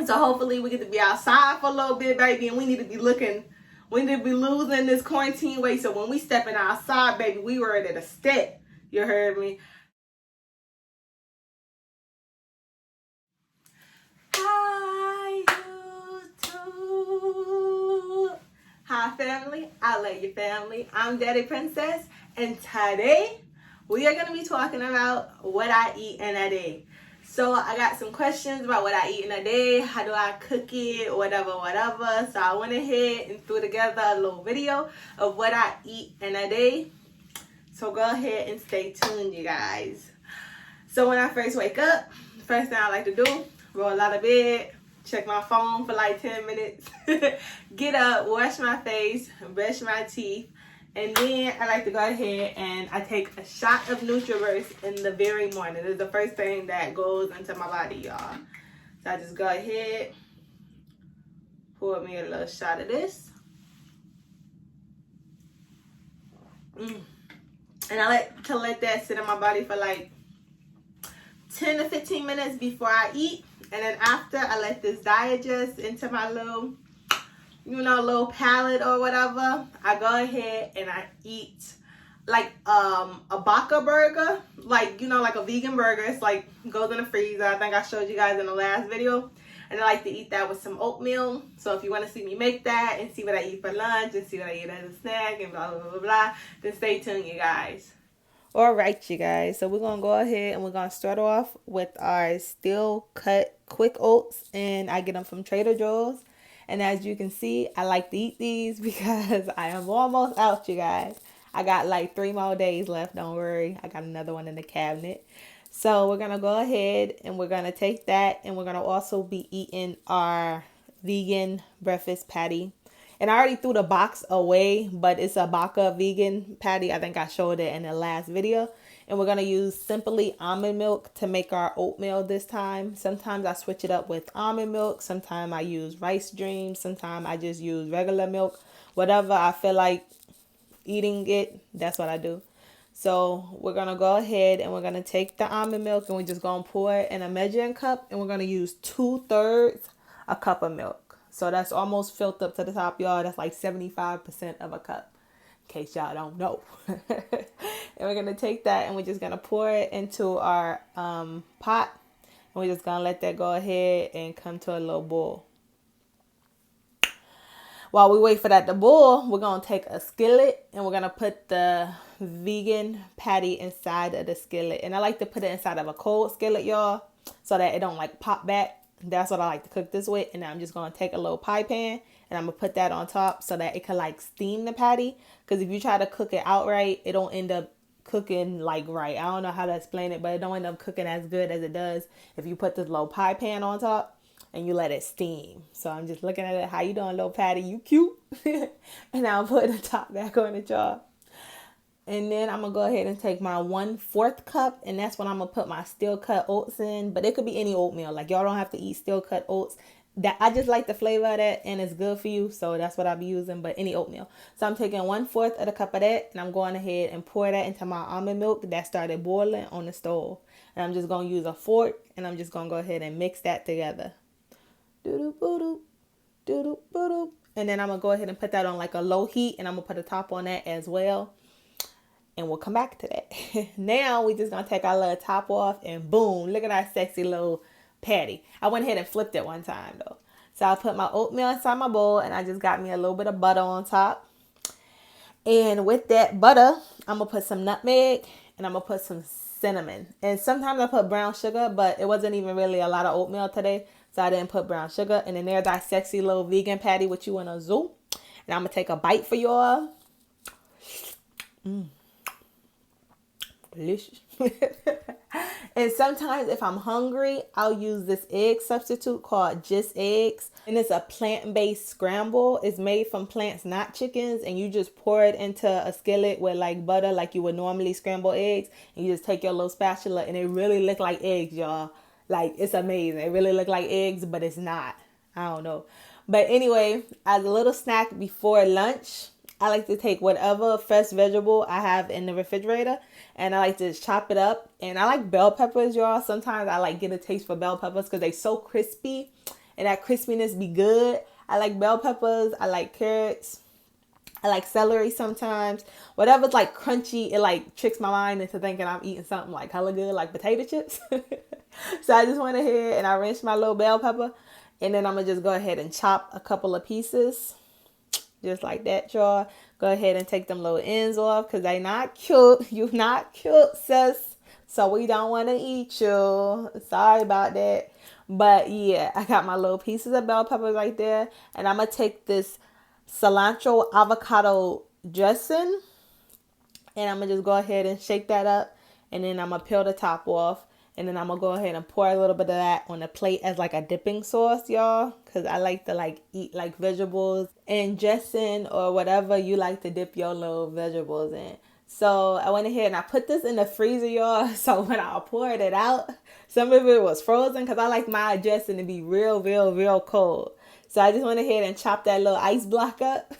So hopefully we get to be outside for a little bit, baby, and we need to be losing this quarantine weight. So when we stepping outside, baby, we ready to step. You heard me? Hi, YouTube. Hi, family. I love you, family. I'm Daddy Princess, and today we are going to be talking about what I eat in a day. So I got some questions about what I eat in a day, how do I cook it, whatever. So I went ahead and threw together a little video of what I eat in a day. So go ahead and stay tuned, you guys. So when I first wake up, the first thing I like to do, roll out of bed, check my phone for like 10 minutes, get up, wash my face, brush my teeth, and then I like to go ahead and I take a shot of Nutraburst in the very morning. This is the first thing that goes into my body, y'all. So I just go ahead, pour me a little shot of this. And I like to let that sit in my body for like 10 to 15 minutes before I eat. And then after, I let this digest into my little, little palate or whatever. I go ahead and I eat like a baka burger, like a vegan burger. It's like goes in the freezer. I think I showed you guys in the last video. And I like to eat that with some oatmeal. So if you want to see me make that and see what I eat for lunch and see what I eat as a snack and blah, blah, blah, blah, then stay tuned, you guys. All right, you guys. So we're going to go ahead and we're going to start off with our steel cut quick oats. And I get them from Trader Joe's. And as you can see, I like to eat these because I am almost out, you guys. I got like 3 more days left. Don't worry. I got another one in the cabinet. So we're going to go ahead and we're going to take that. And we're going to also be eating our vegan breakfast patty. And I already threw the box away, but it's a Baka vegan patty. I think I showed it in the last video. And we're going to use simply almond milk to make our oatmeal this time. Sometimes I switch it up with almond milk. Sometimes I use rice dreams. Sometimes I just use regular milk. Whatever I feel like eating it, that's what I do. So we're going to go ahead and we're going to take the almond milk and we're just going to pour it in a measuring cup. And we're going to use 2/3 a cup of milk. So that's almost filled up to the top, y'all. That's like 75% of a cup. In case y'all don't know. And we're going to take that and we're just going to pour it into our pot. And we're just going to let that go ahead and come to a little boil. While we wait for that to boil, we're going to take a skillet and we're going to put the vegan patty inside of the skillet. And I like to put it inside of a cold skillet, y'all, so that it don't like pop back. That's what I like to cook this with. And I'm just going to take a little pie pan and I'm going to put that on top so that it can like steam the patty. Because if you try to cook it outright, it don't end up cooking like right. I don't know how to explain it, but it don't end up cooking as good as it does if you put this little pie pan on top and you let it steam. So I'm just looking at it. How you doing, little patty? You cute? And I'll put the top back on the jar. And then I'm going to go ahead and take my 1/4 cup. And that's when I'm going to put my steel cut oats in. But it could be any oatmeal. Like y'all don't have to eat steel cut oats. That I just like the flavor of that. And it's good for you. So that's what I'll be using. But any oatmeal. So I'm taking 1/4 of the cup of that. And I'm going ahead and pour that into my almond milk that started boiling on the stove. And I'm just going to use a fork. And I'm just going to go ahead and mix that together. Doo-doo-boo-doo. Doo-doo-boo-doo. And then I'm going to go ahead and put that on like a low heat. And I'm going to put a top on that as well. And we'll come back to that. Now we just going to take our little top off and boom, look at our sexy little patty. I went ahead and flipped it one time though. So I put my oatmeal inside my bowl and I just got me a little bit of butter on top. And with that butter, I'm going to put some nutmeg and I'm going to put some cinnamon. And sometimes I put brown sugar, but it wasn't even really a lot of oatmeal today. So I didn't put brown sugar. And then there's our sexy little vegan patty with you in a zoo. And I'm going to take a bite for y'all. Delicious. And sometimes if I'm hungry, I'll use this egg substitute called Just Eggs. And it's a plant-based scramble. It's made from plants, not chickens. And you just pour it into a skillet with like butter like you would normally scramble eggs. And you just take your little spatula and it really look like eggs, y'all. Like, it's amazing. It really look like eggs, but it's not. I don't know. But anyway, as a little snack before lunch, I like to take whatever fresh vegetable I have in the refrigerator and I like to chop it up. And I like bell peppers, y'all. Sometimes I like get a taste for bell peppers because they're so crispy and that crispiness be good. I like bell peppers. I like carrots. I like celery sometimes. Whatever's like crunchy, it like tricks my mind into thinking I'm eating something like hella good, like potato chips. So I just went ahead and I rinsed my little bell pepper. And then I'm going to just go ahead and chop a couple of pieces. Just like that, y'all. Go ahead and take them little ends off because they not cute. You not cute, sis. So we don't want to eat you. Sorry about that. But yeah, I got my little pieces of bell peppers right there. And I'm going to take this cilantro avocado dressing. And I'm going to just go ahead and shake that up. And then I'm going to peel the top off. And then I'm going to go ahead and pour a little bit of that on the plate as like a dipping sauce, y'all. Because I like to like eat like vegetables and dressing or whatever you like to dip your little vegetables in. So I went ahead and I put this in the freezer, y'all. So when I poured it out, some of it was frozen because I like my dressing to be real, real, real cold. So I just went ahead and chopped that little ice block up.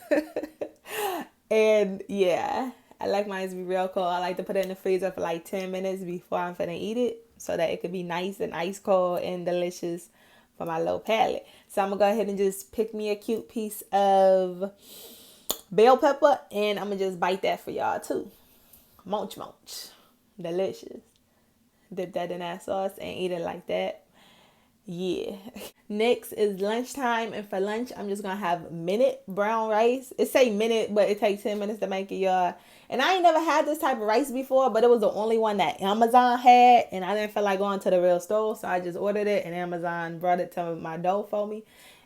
And yeah, I like mine to be real cold. I like to put it in the freezer for like 10 minutes before I'm finna eat it, so that it could be nice and ice cold and delicious for my little palate. So I'm going to go ahead and just pick me a cute piece of bell pepper. And I'm going to just bite that for y'all too. Munch, munch. Delicious. Dip that in that sauce and eat it like that. Yeah. Next is lunchtime. And for lunch, I'm just going to have minute brown rice. It say minute, but it takes 10 minutes to make it, y'all. And I ain't never had this type of rice before, but it was the only one that Amazon had. And I didn't feel like going to the real store, so I just ordered it. And Amazon brought it to my door for me.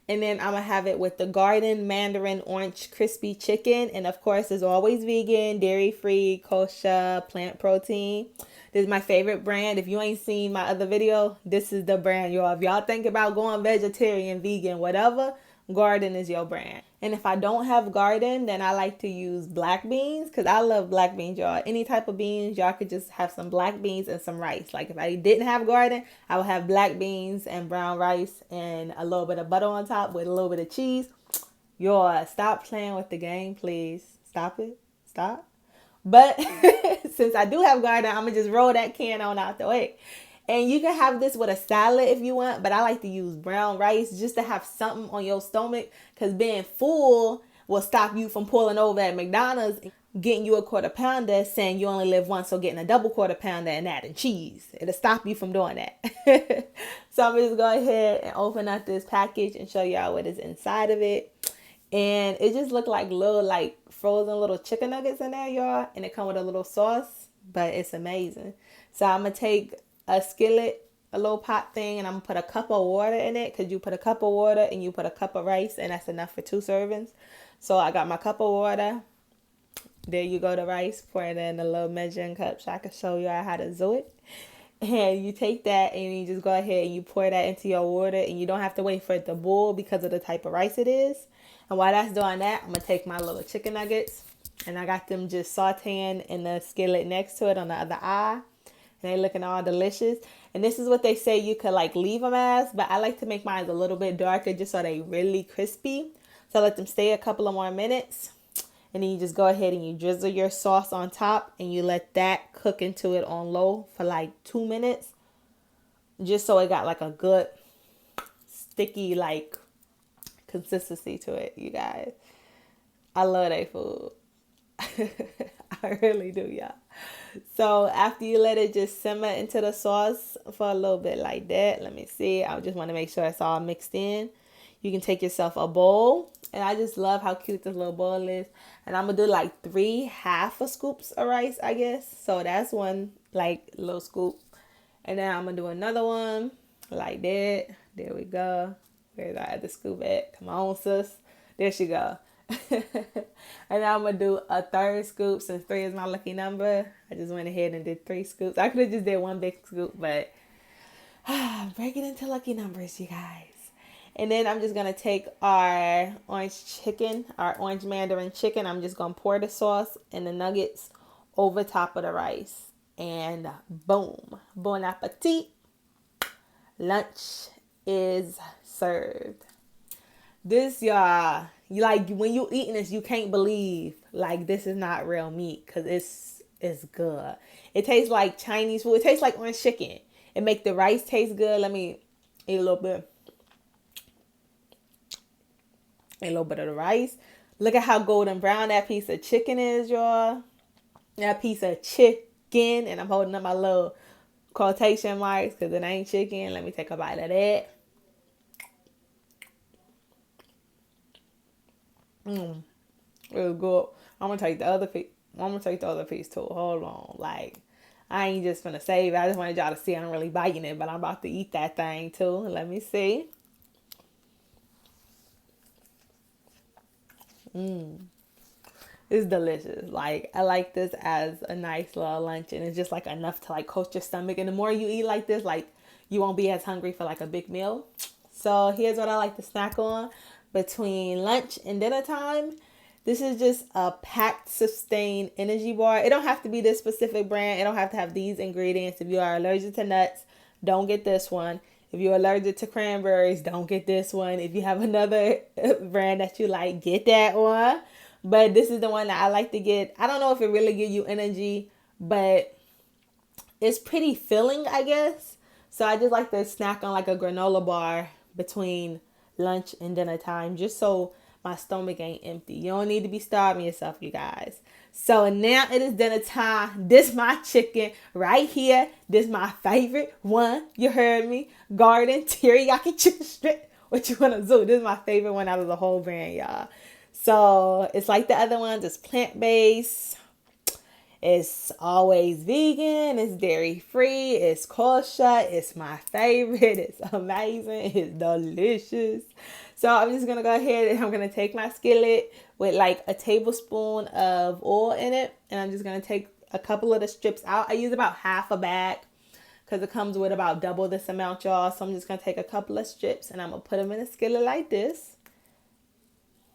And then I'm going to have it with the Garden Mandarin Orange Crispy Chicken. And of course, it's always vegan, dairy-free, kosher, plant protein. This is my favorite brand. If you ain't seen my other video, this is the brand, y'all. If y'all think about going vegetarian, vegan, whatever, Garden is your brand. And if I don't have Garden, then I like to use black beans because I love black beans, y'all. Any type of beans, y'all could just have some black beans and some rice. Like if I didn't have Garden, I would have black beans and brown rice and a little bit of butter on top with a little bit of cheese. Y'all, stop playing with the game, please. Stop it. Stop. But since I do have Garden, I'm going to just roll that can on out the way. And you can have this with a salad if you want, but I like to use brown rice just to have something on your stomach, because being full will stop you from pulling over at McDonald's and getting you a quarter pounder, saying you only live once, so getting a double quarter pounder and adding cheese. It'll stop you from doing that. So I'm just going to go ahead and open up this package and show y'all what is inside of it. And it just looked like little like frozen little chicken nuggets in there, y'all. And it come with a little sauce, but it's amazing. So I'm going to take a skillet, a little pot thing, and I'm going to put a cup of water in it, because you put a cup of water and you put a cup of rice, and that's enough for 2 servings. So I got my cup of water. There you go, the rice. Pour it in a little measuring cup so I can show you how to do it. And you take that and you just go ahead and you pour that into your water, and you don't have to wait for it to boil because of the type of rice it is. And while that's doing that, I'm going to take my little chicken nuggets, and I got them just sauteing in the skillet next to it on the other eye. And they looking all delicious. And this is what they say you could like leave them as, but I like to make mine a little bit darker just so they really crispy. So let them stay a couple of more minutes. And then you just go ahead and you drizzle your sauce on top, and you let that cook into it on low for like 2 minutes. Just so it got like a good sticky like consistency to it, you guys. I love that food. I really do, y'all. So after you let it just simmer into the sauce for a little bit like that, let me see. I just want to make sure it's all mixed in. You can take yourself a bowl. And I just love how cute this little bowl is. And I'm going to do like 3 half a scoops of rice, I guess. So that's one like little scoop. And then I'm going to do another one like that. There we go. Where's our other scoop at? Come on, sis. There she go. And now I'm going to do a 3rd scoop, since 3 is my lucky number. I just went ahead and did 3 scoops. I could have just did 1 big scoop, but break it into lucky numbers, you guys. And then I'm just going to take our orange mandarin chicken. I'm just going to pour the sauce and the nuggets over top of the rice. And boom. Bon appetit. Lunch is served. This, y'all, you like when you eating this, you can't believe like this is not real meat, because it's good. It tastes like Chinese food. It tastes like orange chicken. It make the rice taste good. Let me eat a little bit. and a little bit of the rice. Look at how golden brown that piece of chicken is, y'all. That piece of chicken, and I'm holding up my little quotation marks because it ain't chicken. Let me take a bite of that. It's good. I'm gonna take the other piece. I'm gonna take the other piece too. Hold on, like I ain't just gonna save it. I just wanted y'all to see I'm really biting it, but I'm about to eat that thing too. Let me see. It's delicious. Like I like this as a nice little lunch, and it's just like enough to like coat your stomach. And the more you eat like this, like you won't be as hungry for like a big meal. So here's what I like to snack on between lunch and dinner time. This is just a packed, sustained energy bar. It don't have to be this specific brand. It don't have to have these ingredients. If you are allergic to nuts, don't get this one. If you're allergic to cranberries, don't get this one. If you have another brand that you like, get that one. But this is the one that I like to get. I don't know if it really gives you energy, but it's pretty filling, I guess. So I just like to snack on like a granola bar between lunch and dinner time, just so my stomach ain't empty. You don't need to be starving yourself, you guys. So now it is dinner time. This my chicken right here. This my favorite one. You heard me. Garden teriyaki chicken strip. What you want to do? This is my favorite one out of the whole brand, y'all. So it's like the other ones. It's plant-based. It's always vegan. It's dairy-free. It's kosher. It's my favorite. It's amazing. It's delicious. So I'm just going to go ahead and I'm going to take my skillet with like a tablespoon of oil in it. And I'm just going to take a couple of the strips out. I use about half a bag because it comes with about double this amount, y'all. So I'm just going to take a couple of strips and I'm going to put them in a skillet like this.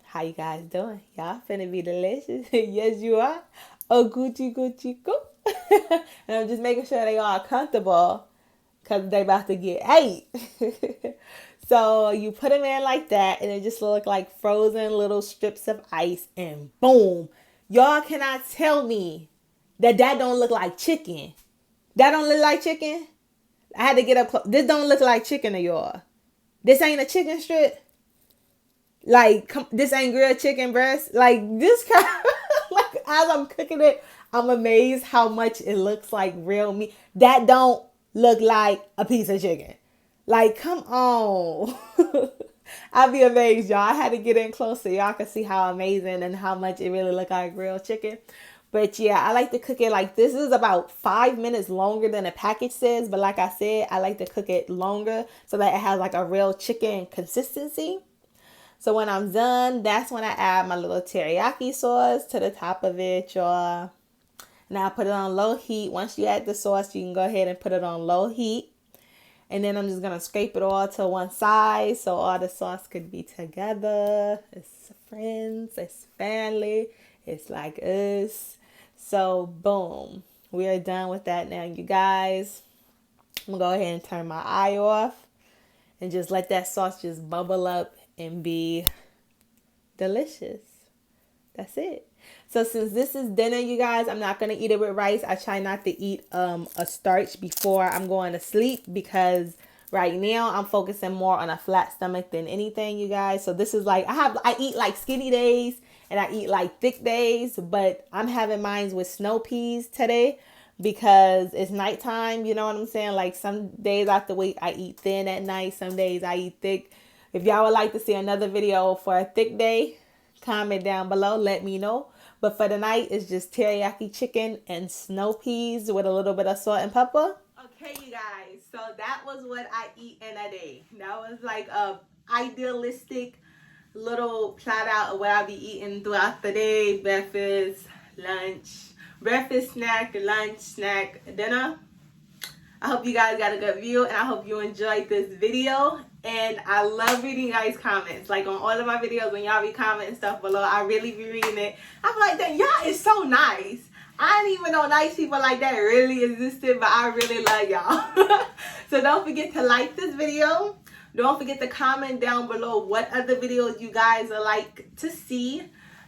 How you guys doing? Y'all finna be delicious. Yes, you are. Oh, Gucci, Gucci, go. And I'm just making sure they all comfortable because they about to get ate. So you put them in like that and it just look like frozen little strips of ice and boom. Y'all cannot tell me that don't look like chicken. That don't look like chicken? I had to get up close. This don't look like chicken to y'all. This ain't a chicken strip. Like, this ain't grilled chicken breast. Like, this kind of, like, as I'm cooking it, I'm amazed how much it looks like real meat. That don't look like a piece of chicken. Like, come on. I'd be amazed, y'all. I had to get in close so y'all can see how amazing and how much it really look like grilled chicken. But yeah, I like to cook it like this. This is about 5 minutes longer than the package says. But like I said, I like to cook it longer so that it has like a real chicken consistency. So when I'm done, that's when I add my little teriyaki sauce to the top of it, y'all. Now I put it on low heat. Once you add the sauce, you can go ahead and put it on low heat. And then I'm just going to scrape it all to one side so all the sauce could be together. It's friends, it's family, it's like us. So boom, we are done with that now, you guys. I'm going to go ahead and turn my eye off and just let that sauce just bubble up and be delicious. That's it. So since this is dinner, you guys, I'm not going to eat it with rice. I try not to eat a starch before I'm going to sleep because right now I'm focusing more on a flat stomach than anything, you guys. So this is like, I eat like skinny days and I eat like thick days, but I'm having mine with snow peas today because it's nighttime. You know what I'm saying? Like some days after week, I eat thin at night. Some days I eat thick. If y'all would like to see another video for a thick day, comment down below. Let me know. But for tonight, it's just teriyaki chicken and snow peas with a little bit of salt and pepper. Okay, you guys. So that was what I eat in a day. That was like a idealistic little plot out of what I'll be eating throughout the day. Breakfast, snack, lunch, snack, dinner. I hope you guys got a good view and I hope you enjoyed this video. And I love reading you guys' comments. Like on all of my videos, when y'all be commenting stuff below, I really be reading it. I'm like, that y'all is so nice. I didn't even know nice people like that really existed, but I really love y'all. So don't forget to like this video. Don't forget to comment down below what other videos you guys would like to see.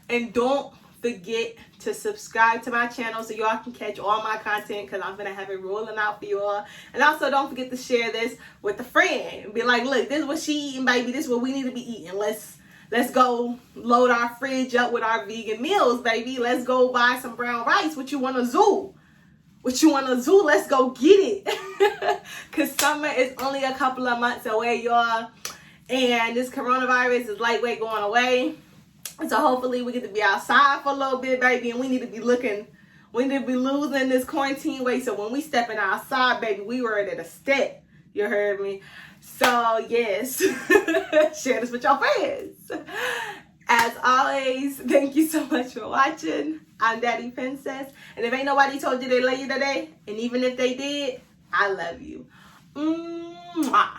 And don't forget to subscribe to my channel so y'all can catch all my content because I'm going to have it rolling out for y'all. And also don't forget to share this with a friend and be like, look, this is what she eating, baby. This is what we need to be eating. Let's Let's go load our fridge up with our vegan meals, baby. Let's go buy some brown rice. What you want to zoo? What you want to zoo? Let's go get it. Because summer is only a couple of months away, y'all. And this coronavirus is lightweight going away. So hopefully we get to be outside for a little bit, baby. And we need to be looking, we need to be losing this quarantine weight. So when we stepping outside, baby, we ready to step. You heard me? So yes, share this with your friends. As always, thank you so much for watching. I'm Daddy Princess. And if ain't nobody told you they love you today, and even if they did, I love you. Mwah.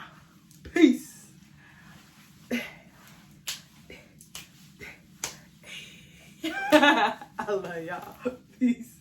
Peace. I love y'all. Peace.